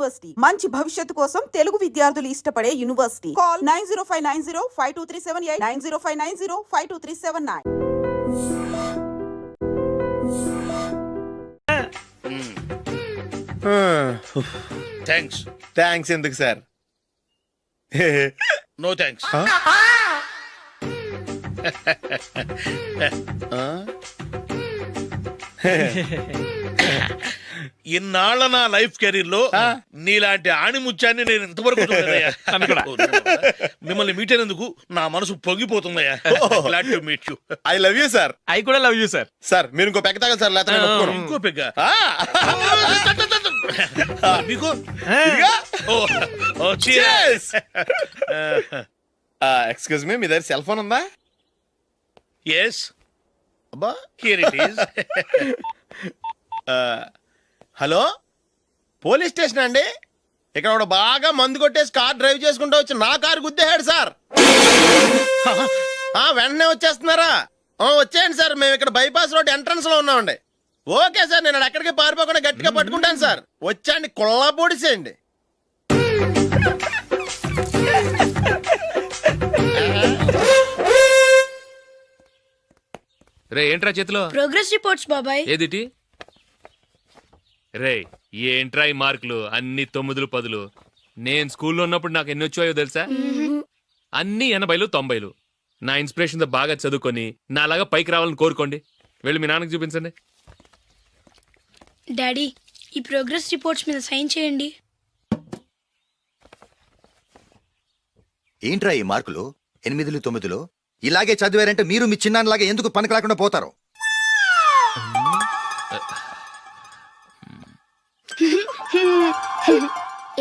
University మంచి భవిష్యత్తు కోసం తెలుగు విద్యార్థులు ఇష్టపడే యూనివర్సిటీ. కాల్ 9059052378 9059052379. థ్యాంక్స్ ఎందుకు సార్? No thanks. ఇన్నాళ్ళ నా లైఫ్ కెరీర్ లో నీలాంటి ఆణిముత్యాన్ని నేను ఇంతవరకు చూడలేదయ్యా. మిమ్మల్ని మీట్ అయినందుకు నా మనసు పొంగిపోతుందయ్యా. Glad to meet you. I love you sir. I కూడా లవ్ యూ సార్. సార్ మీరు ఇంకో పెక్క తాగండి సార్, లేకపోతే నేను ఒప్పుకోను. ఇంకో పెగ్గ మీకు? ఎక్స్క్యూజ్ మీ, మీ దగ్గర సెల్ ఫోన్ ఉందా? ఎస్, అబ్బా, here it is. Hello, police station అండి. ఇక్కడ ఒకడు బాగా మందు కొట్టేసి కార్ డ్రైవ్ చేసుకుంటూ వచ్చి నా కారు గుద్దేశాడు సార్. వెంటనే వచ్చేస్తున్నారా? వచ్చేయండి సార్, మేము ఇక్కడ బైపాస్ రోడ్ ఎంట్రన్స్ లో ఉన్నామండి. ఓకే సార్, నేను ఎక్కడికి పారిపోకుండా గట్టిగా పట్టుకుంటాను సార్. వచ్చాండి, కుళ్ళ పొడిసేయండి. రే ఏంట్రా చేతిలో? ప్రోగ్రెస్ రిపోర్ట్స్ బాబాయ్. ఏదిటి? రే ఏంట్రా ఈ మార్కులు అన్ని 9లు 10లు? నేను స్కూల్లో ఉన్నప్పుడు నాకు ఎన్ని వచ్చాయో తెలుసా? అన్ని 80లు 90లు. నా ఇన్స్పిరేషన్ తో బాగా చదువుకొని నాలాగా పైకి రావాలని కోరుకోండి. వెళ్ళి మీ నాన్నకి చూపించండి. డాడీ, ఈ ప్రోగ్రెస్ రిపోర్ట్స్ మీద సైన్ చేయండి. ఏంట్రా ఈ మార్కులు 8లు 9లు? ఇలాగే చదివారంటే మీరు మీ చిన్నాన్నలాగా ఎందుకు పనికిలాకుండా పోతారు?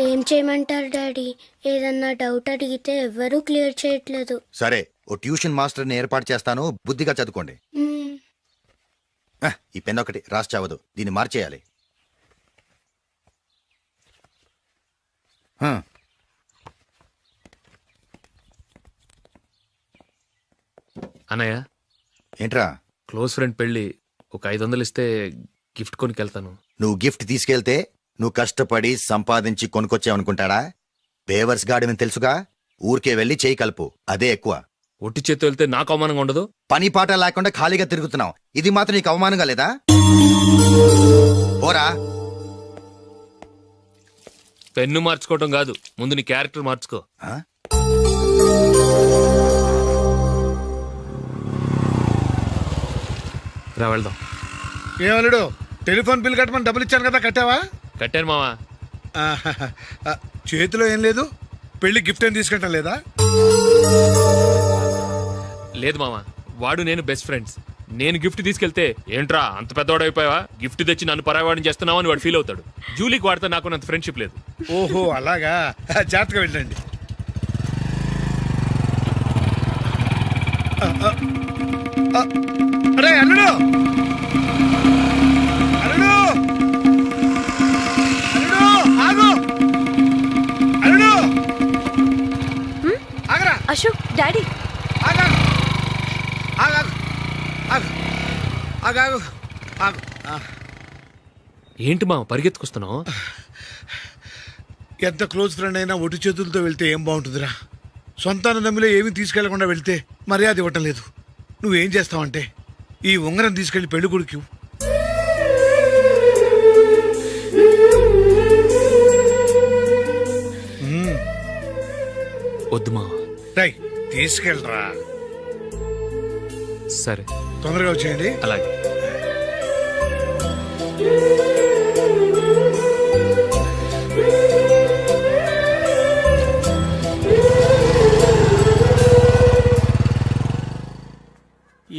ఏం చేయమంటారు డాడీ? ఏదన్నా డౌట్ అడిగితే ఎవ్వరూ క్లియర్ చేయట్లేదు. సరే, ఓ ట్యూషన్ మాస్టర్ని ఏర్పాటు చేస్తాను, బుద్ధిగా చదువుకోండి. ఈ పెన్ ఒకటి రాసి చావదు, దీన్ని మార్చేయాలి. అన్నయ్య, ఏంట్రా? క్లోజ్ ఫ్రెండ్ పెళ్లి, ఒక 500 ఇస్తే గిఫ్ట్ కొనికెళ్తాను. నువ్వు గిఫ్ట్ తీసుకెళ్తే నువ్వు కష్టపడి సంపాదించి కొనుక్కొచ్చావనుకుంటాడా? బేవర్స్ గాడమని తెలుసుగా. ఊరికే వెళ్ళి చేయి కలుపు, అదే ఎక్కువ. ఒట్టి చేత్తో వెళ్తే నాకు అవమానంగా ఉండదు? పని పాట లేకుండా ఖాళీగా తిరుగుతున్నావు, ఇది మాత్రం నీకు అవమానంగా లేదా? పోరా. పెన్ను మార్చుకోవటం కాదు, ముందు నీ క్యారెక్టర్ మార్చుకో. రా వెళ్దాం. ఏమన్నాడు? టెలిఫోన్ బిల్ కట్టమని డబ్బులు ఇచ్చాను కదా, కట్టావా? కట్టాను మావా. చేతిలో ఏం లేదు, పెళ్లి గిఫ్ట్ ఏం తీసుకుంటాం లేదా? లేదు మావా, వాడు నేను బెస్ట్ ఫ్రెండ్స్. నేను గిఫ్ట్ తీసుకెళ్తే ఏంట్రా అంత పెద్దవాడు అయిపోయావా, గిఫ్ట్ తెచ్చి నన్ను పరాయవాడిని చేస్తున్నావు అని వాడు ఫీల్ అవుతాడు. జూలీకి వాడితే నాకు అంత ఫ్రెండ్షిప్ లేదు. ఓహో అలాగా, జాగ్రత్తగా వెళ్ళండి. అరే అల్లుడు, అల్లుడు, అల్లుడు, ఆగు, అల్లుడు, ఆగరా. అశోక్, డాడీ. ఆగా, ఆగాగు, ఆగు, ఆగాగు, ఆగు. ఏంటి మావ పరిగెత్తుకొస్తున్నావు? ఎంత క్లోజ్ ఫ్రెండ్ అయినా ఒటి చేతులతో వెళ్తే ఏం బాగుంటుందిరా. సొంతాన నమ్మిలో ఏమీ తీసుకెళ్లకుండా వెళ్తే మర్యాద ఇవ్వటం లేదు. నువ్వేం చేస్తావంటే ఈ ఉంగరం తీసుకెళ్లి పెళ్లి కొడుకు. వద్దు మావ. రై తీసుకెళ్ళరా. సరే, తొందరగా వచ్చేయండి. అలాగే.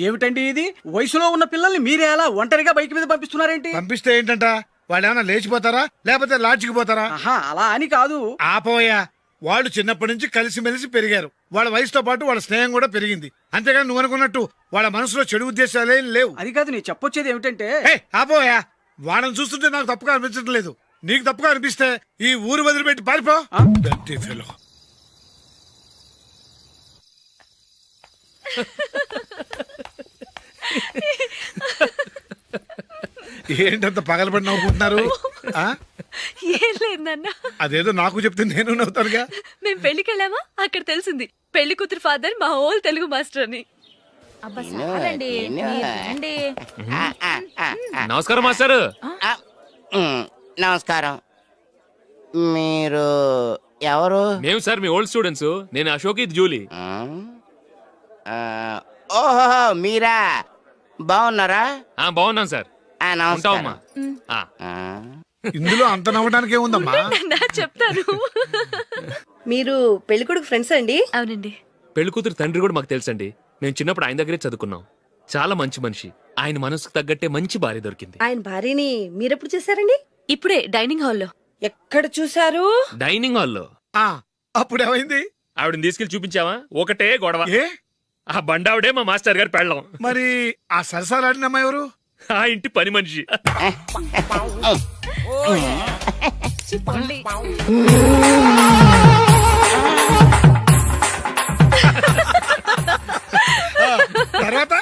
ఏమిటండి ఇది? వయసులో ఉన్న పిల్లల్ని మీరే అలా ఒంటరిగా బైక్ మీద పంపిస్తున్నారేంటి? పంపిస్తే ఏంటంట, వాళ్ళు ఏమైనా లేచిపోతారా లేకపోతే లాడ్జికి పోతారా? ఆహా, అలా అని కాదు. ఆపోయా, వాళ్ళు చిన్నప్పటి నుంచి కలిసిమెలిసి పెరిగారు. వాళ్ళ వయసుతో పాటు వాళ్ళ స్నేహం కూడా పెరిగింది. అంతేగాని నువ్వు అనుకున్నట్టు వాళ్ళ మనసులో చెడు ఉద్దేశాలేం లేవు. అది కాదు, నేను చెప్పొచ్చేది ఏమిటంటే, ఆపోయా, వాళ్ళని చూస్తుంటే నాకు తప్పుగా అనిపించడం లేదు. నీకు తప్పుగా అనిపిస్తే ఈ ఊరు వదిలిపెట్టి పారిపో. Dirty fellow. ఏంటంత పగలబడి నవ్వుకుంటున్నారు ఆ? ఏం లేదు నాన్న, అదేదో నాకు చెప్తే నేను నవ్వుతానుగా. మేము పెళ్లికి వెళ్ళామా అక్కడ తెలిసింది పెళ్లి కూతురు ఫాదర్ మా హోల్ తెలుగు మాస్టర్ అని. నమస్కారం మాస్టర్. నమస్కారం. మీరు ఎవరు? మేము సార్ మీ ఓల్డ్ స్టూడెంట్స్. నేను అశోక్, ఇది జూలీ. ఓహో మీరా, బాగున్నారా? బాగున్నాను సార్. ఉంటావమ్మా. ఇందులో అంత నవ్వడానికి ఏముందమ్మా? నాన్న చెప్తాను. మీరు పెళ్ళికొడుకు ఫ్రెండ్స్ అండి? అవునండి. పెళ్లి కూతురు తండ్రి కూడా మాకు తెలుసండి. మేము చిన్నప్పుడు ఆయన దగ్గరే చదువుకున్నాం. చాలా మంచి మనిషి. ఆయన మనసుకు తగ్గట్టే మంచి భార్య దొరికింది. ఆయన భార్యని మీరెప్పుడు చూసారండి? ఇప్పుడే డైనింగ్ హాల్లో. ఎక్కడ చూసారు? డైనింగ్ హాల్లో. అప్పుడు ఏమైంది? ఆవిడని తీసుకెళ్లి చూపించావా? ఒకటే గొడవ. ఏ ఆ బండావిడే మా మాస్టర్ గారు పెళ్ళం. మరి ఆ సరసాలాడిన అమ్మాయి ఎవరు? ఆ ఇంటి పని మనిషి. తర్వాత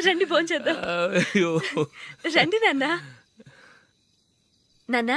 రండి భోంచేద్దాం. రండి నాన్న. నాన్న